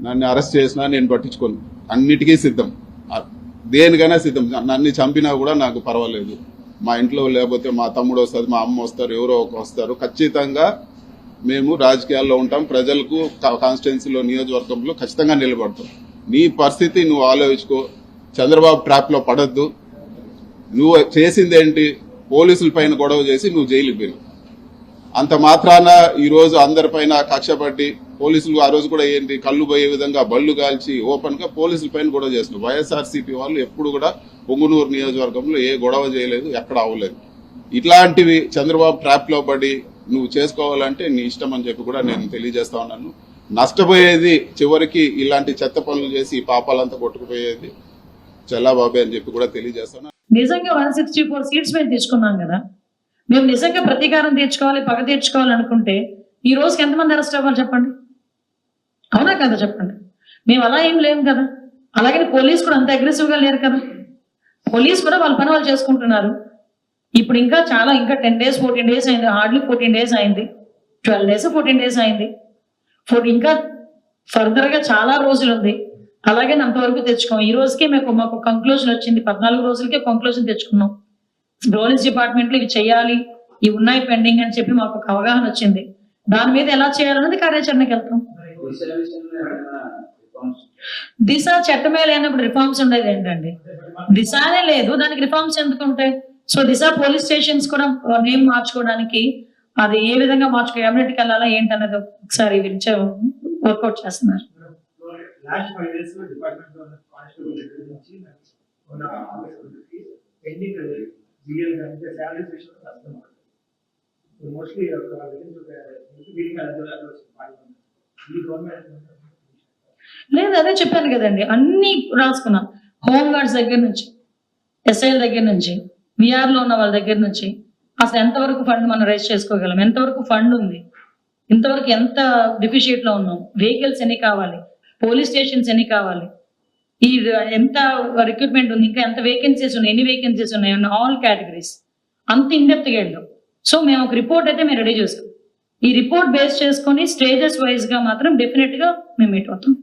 నన్ను అరెస్ట్ చేసినా నేను పట్టించుకోను, అన్నిటికీ సిద్ధం, దేనికైనా సిద్ధం. నన్ను చంపినా కూడా నాకు పర్వాలేదు. మా ఇంట్లో లేకపోతే మా తమ్ముడు వస్తుంది, మా అమ్మ వస్తారు, ఎవరో ఒక వస్తారు. ఖచ్చితంగా మేము రాజకీయాల్లో ఉంటాం, ప్రజలకు కాన్స్టిట్యున్సీలో నియోజకవర్గంలో ఖచ్చితంగా నిలబడతాం. నీ పరిస్థితి నువ్వు ఆలోచించుకో. చంద్రబాబు ట్రాప్లో పడద్దు. నువ్వు చేసిందేంటి? పోలీసుల పైన గొడవ చేసి నువ్వు జైలుకి పోయినావు. అంత మాత్రాన ఈరోజు అందరిపైన కక్ష పట్టి పోలీసులు ఆ రోజు కూడా ఏంటి కళ్ళు పోయే విధంగా బళ్ళు కాల్చి ఓపెన్ గా పోలీసుల పైన గొడవ చేస్తున్నారు. వైఎస్ఆర్సీపీ వాళ్ళు ఎప్పుడు కూడా పొంగునూరు నియోజకవర్గంలో ఏ గొడవ చేయలేదు, ఎక్కడ అవ్వలేదు. ఇట్లాంటివి చంద్రబాబు ట్రాప్ లో పడి నువ్వు చేసుకోవాలంటే నీ ఇష్టం అని చెప్పి కూడా నేను తెలియజేస్తా ఉన్నాను. నష్టపోయేది చివరికి ఇలాంటి చెత్త పనులు చేసి ఈ పాపాలంతా కొట్టుకుపోయేది చల్లాబాబే అని చెప్పి కూడా తెలియజేస్తాను. నిజంగా 164 సీట్స్ మేము తీసుకున్నాం కదా, మేము నిజంగా ప్రతీకారం తీర్చుకోవాలి, పగ తీర్చుకోవాలనుకుంటే ఈ రోజుకి ఎంతమంది అరెస్ట్ అవ్వాలి చెప్పండి? అవునా కదా చెప్పండి? మేము అలా ఏం లేము కదా. అలాగే పోలీస్ కూడా అంత అగ్రెసివ్ గా లేరు కదా. పోలీస్ కూడా వాళ్ళ పని వాళ్ళు చేసుకుంటున్నారు. ఇప్పుడు ఇంకా 10 days 14 days అయింది, హార్డ్లీ 14 days అయింది, 12 days 14 days అయింది. ఇంకా ఫర్దర్ గా చాలా రోజులు ఉంది. అలాగే అంతవరకు తెచ్చుకోం. ఈ రోజుకి మాకు కంక్లూజన్ వచ్చింది, 14 రోజులకే కంక్లూజన్ తెచ్చుకున్నాం. పోలీస్ డిపార్ట్మెంట్ లో ఇవి చేయాలి, ఇవి ఉన్నాయి పెండింగ్ అని చెప్పి మాకు ఒక అవగాహన వచ్చింది. దాని మీద ఎలా చేయాలన్నది కార్యాచరణకి వెళ్తాం. దిశ చట్టమే లేనప్పుడు రిఫార్మ్స్ ఉండేది ఏంటండి? దిశనే లేదు, దానికి రిఫార్మ్స్ ఎందుకు ఉంటాయి? సో దిశ పోలీస్ స్టేషన్స్ కూడా నేమ్ మార్చుకోవడానికి అది ఏ విధంగా క్యాబినెట్కి వెళ్ళాలా ఏంటనేది ఒకసారి వర్కౌట్ చేస్తున్నారు. లేదు, అదే చెప్పాను కదండి, అన్ని రాసుకున్నాం. హోమ్ గార్డ్స్ దగ్గర నుంచి, ఎస్ఐల దగ్గర నుంచి, విఆర్ లో ఉన్న వాళ్ళ దగ్గర నుంచి అసలు ఎంతవరకు ఫండ్ మనం రైజ్ చేసుకోగలం, ఎంతవరకు ఫండ్ ఉంది, ఇంతవరకు ఎంత డిఫిషియేట్ లో ఉన్నాం, వెహికల్స్ ఎన్ని కావాలి, పోలీస్ స్టేషన్స్ ఎన్ని కావాలి, ఈ ఎంత రిక్రూట్మెంట్ ఉంది, ఇంకా ఎంత వేకెన్సీస్ ఉన్నాయి, ఎన్ని వేకెన్సీస్ ఉన్నాయి, ఆల్ కేటగిరీస్ అంత ఇన్డెప్త్ గా వెళ్ళాం. సో మేము ఒక రిపోర్ట్ అయితే మేము రెడీ చేస్తాం. ఈ రిపోర్ట్ బేస్ చేసుకొని స్టేజెస్ వైజ్ గా మాత్రం డెఫినెట్ గా మేము మీట్ అవుతాం.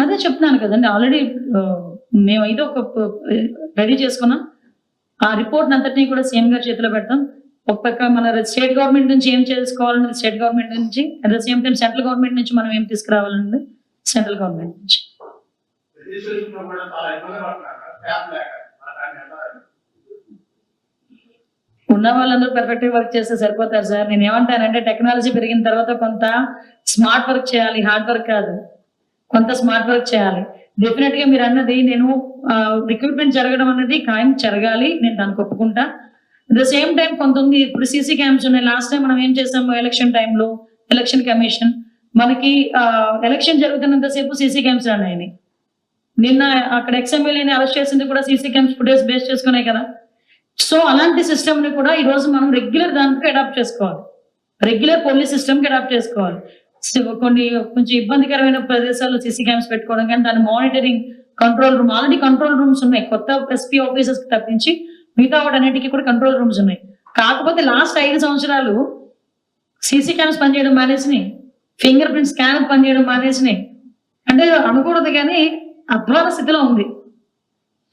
అదే చెప్తున్నాను కదండి, ఆల్రెడీ మేము అయితే ఒక రెడీ చేసుకున్నాం. ఆ రిపోర్ట్ అంతటినీ కూడా సీఎం గారి చేతిలో పెడతాం. ఒక పక్క మన స్టేట్ గవర్నమెంట్ నుంచి ఏం చేసుకోవాలన్నది స్టేట్ గవర్నమెంట్ నుంచి, at the same time central government నుంచి మనం ఏం తీసుకురావాలన్నది సెంట్రల్ గవర్నమెంట్ నుంచి. ఉన్న వాళ్ళందరూ పర్ఫెక్ట్ గా వర్క్ చేస్తే సరిపోతారు సార్. నేను ఏమంటానంటే టెక్నాలజీ పెరిగిన తర్వాత కొంత స్మార్ట్ వర్క్ చేయాలి, హార్డ్ వర్క్ కాదు, కొంత స్మార్ట్ వర్క్ చేయాలి. డెఫినెట్ గా మీరు అన్నది నేను రిక్రూట్మెంట్ జరగడం అనేది ఖాయం జరగాలి, నేను దానికి ఒప్పుకుంటా. అట్ ద సేమ్ టైం కొంత ఉంది. ఇప్పుడు సీసీ క్యామ్స్ ఉన్నాయి. లాస్ట్ టైం మనం ఏం చేసాము, ఎలక్షన్ టైంలో ఎలక్షన్ కమిషన్ మనకి ఎలక్షన్ జరుగుతున్నంతసేపు సీసీ క్యామ్స్ రన్ అయినాయి. నిన్న అక్కడ ఎక్స్ఎమ్మెల్యేని అరెస్ట్ చేసింది కూడా సీసీ క్యామ్స్ ఫుటేజ్ బేస్ చేసుకునే కదా. సో అలాంటి సిస్టమ్ ని కూడా ఈ రోజు మనం రెగ్యులర్ దానికి అడాప్ట్ చేసుకోవాలి, రెగ్యులర్ పోలీస్ సిస్టమ్ కి అడాప్ట్ చేసుకోవాలి. కొంచెం ఇబ్బందికరమైన ప్రదేశాల్లో సీసీ క్యామ్స్ పెట్టుకోవడం, కానీ దాని monitoring control room, already control rooms ఉన్నాయి. కొత్త ఎస్పీ ఆఫీసర్స్ కి తప్పించి మిగతా వాటన్నిటికీ కూడా కంట్రోల్ రూమ్స్ ఉన్నాయి. కాకపోతే లాస్ట్ 5 సంవత్సరాలు సీసీ క్యామ్స్ పనిచేయడం మానేసినాయి, ఫింగర్ ప్రింట్ స్కానర్ పనిచేయడం మానేసినాయి. అంటే అనకూడదు కానీ అధ్వాన స్థితిలో ఉంది.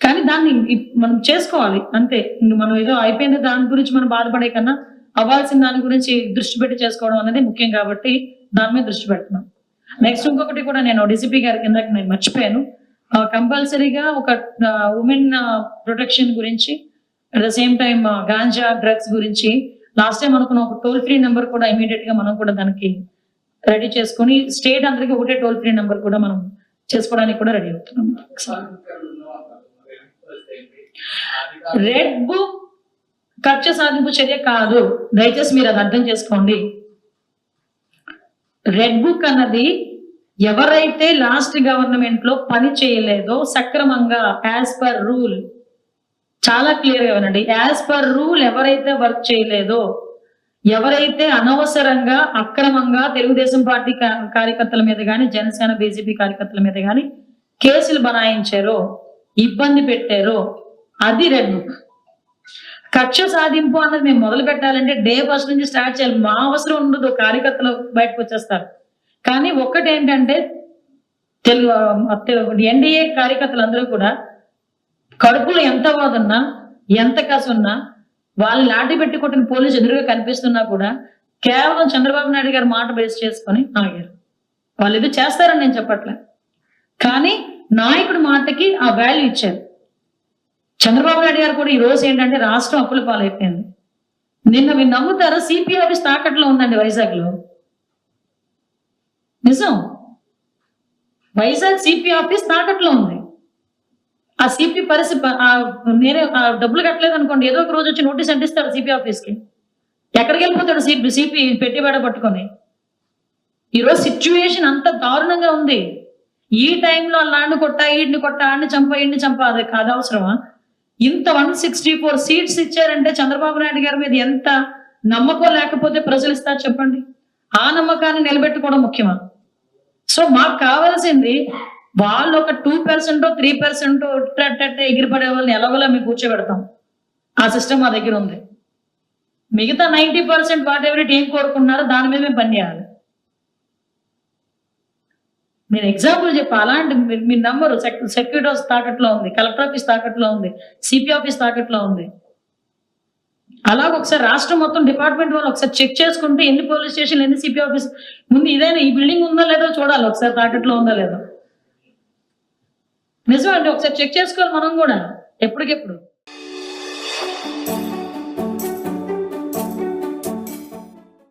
కానీ దాన్ని మనం చేసుకోవాలి అంతే. మనం ఏదో అయిపోయింది దాని గురించి మనం బాధపడే కన్నా అవ్వాల్సిన దాని గురించి దృష్టి పెట్టి చేసుకోవడం అనేది ముఖ్యం. కాబట్టి దాని మీద దృష్టి పెడుతున్నాం. నెక్స్ట్ ఇంకొకటి కూడా నేను డీసీపీ గారి కింద నేను మర్చిపోయాను, కంపల్సరీగా ఒక ఉమెన్ ప్రొటెక్షన్ గురించి, at the same time ganja drugs గురించి లాస్ట్ టైం అనుకున్న ఒక టోల్ ఫ్రీ నెంబర్ కూడా ఇమీడియట్ గా మనం కూడా దానికి రెడీ చేసుకుని స్టేట్ అందరికీ ఒకటే టోల్ ఫ్రీ నెంబర్ కూడా మనం చేసుకోవడానికి కూడా రెడీ అవుతున్నాం. రెడ్ బుక్ కక్ష సాధింపు చర్య కాదు, దయచేసి మీరు అది అర్థం చేసుకోండి. రెడ్ బుక్ అన్నది ఎవరైతే లాస్ట్ గవర్నమెంట్ లో పని చేయలేదో సక్రమంగా యాజ్ పర్ రూల్, చాలా క్లియర్ గా వినండి, యాజ్ పర్ రూల్ ఎవరైతే వర్క్ చేయలేదో, ఎవరైతే అనవసరంగా అక్రమంగా తెలుగుదేశం పార్టీ కార్యకర్తల మీద కానీ జనసేన బీజేపీ కార్యకర్తల మీద కానీ కేసులు బనాయించారో, ఇబ్బంది పెట్టారో, అది రెడ్ బుక్. కక్ష సాధింపు అన్నది మేము మొదలు పెట్టాలంటే డే ఫస్ట్ నుంచి స్టార్ట్ చేయాలి. మా అవసరం ఉండదు, కార్యకర్తలు బయటకు వచ్చేస్తారు. కానీ ఒక్కటి ఏంటంటే ఎన్డీఏ కార్యకర్తలందరూ కూడా కడుపులో ఎంత బాధ ఉన్నా ఎంత కసి ఉన్నా వాళ్ళు లాఠీ పెట్టి కొట్టిన పోలీసు ఎదురుగా కనిపిస్తున్నా కూడా కేవలం చంద్రబాబు నాయుడు గారి మాట బేస్ చేసుకొని ఆగారు. వాళ్ళు ఇది చేస్తారని నేను చెప్పట్లే, కానీ నాయకుడి మాటకి ఆ వాల్యూ ఇచ్చారు. చంద్రబాబు నాయుడు గారు కూడా ఈ రోజు ఏంటంటే రాష్ట్రం అప్పుల పాలైపోయింది. నిన్న మీరు నమ్ముతారా, సిపి ఆఫీస్ తాకట్లో ఉందండి వైజాగ్ లో. నిజం, వైజాగ్ సిపి ఆఫీస్ తాకట్లో ఉంది. ఆ సిపి పరిస్థితి నేనే డబ్బులు కట్టలేదు అనుకోండి, ఏదో ఒక రోజు వచ్చి నోటీస్ అంటిస్తాడు సిపి ఆఫీస్కి. ఎక్కడికి వెళ్ళిపోతాడు సిపి పెట్టిబడ పట్టుకొని. ఈరోజు సిచ్యువేషన్ అంత దారుణంగా ఉంది. ఈ టైంలో అలాంటి కొట్టా ఈడిని కొట్టా ఆడిని చంపా ఈడిని చంపా అది కాదు అవసరమా? ఇంత 164 సీట్స్ ఇచ్చారంటే చంద్రబాబు నాయుడు గారి మీద ఎంత నమ్మకం లేకపోతే ప్రజలు ఇస్తారు చెప్పండి? ఆ నమ్మకాన్ని నిలబెట్టుకోవడం ముఖ్యమా? సో మాకు కావాల్సింది వాళ్ళు ఒక 2% 3% ఎగిరిపడే వాళ్ళని ఎలాగోలా మేము కూర్చోబెడతాం. ఆ సిస్టమ్ మా దగ్గర ఉంది. మిగతా 90% వాట్ ఎవరి ఏం కోరుకున్నారో దాని మీద మేము పనిచేయాలి. నేను ఎగ్జాంపుల్ చెప్పా, అలాంటి మీ నంబరు సెక్యూరిటీ ఆఫీస్ తాకట్లో ఉంది, కలెక్టర్ ఆఫీస్ తాకట్లో ఉంది, సిపి ఆఫీస్ తాకట్లో ఉంది. అలాగ ఒకసారి రాష్ట్రం మొత్తం డిపార్ట్మెంట్ వాళ్ళు ఒకసారి చెక్ చేసుకుంటే ఎన్ని పోలీస్ స్టేషన్లు ఎన్ని సిపి ఆఫీస్ ముందు ఇదైనా ఈ బిల్డింగ్ ఉందో లేదో చూడాలి, ఒకసారి తాకట్లో ఉందో లేదో. నిజం అంటే ఒకసారి చెక్ చేసుకోవాలి మనం కూడా ఎప్పటికెప్పుడు.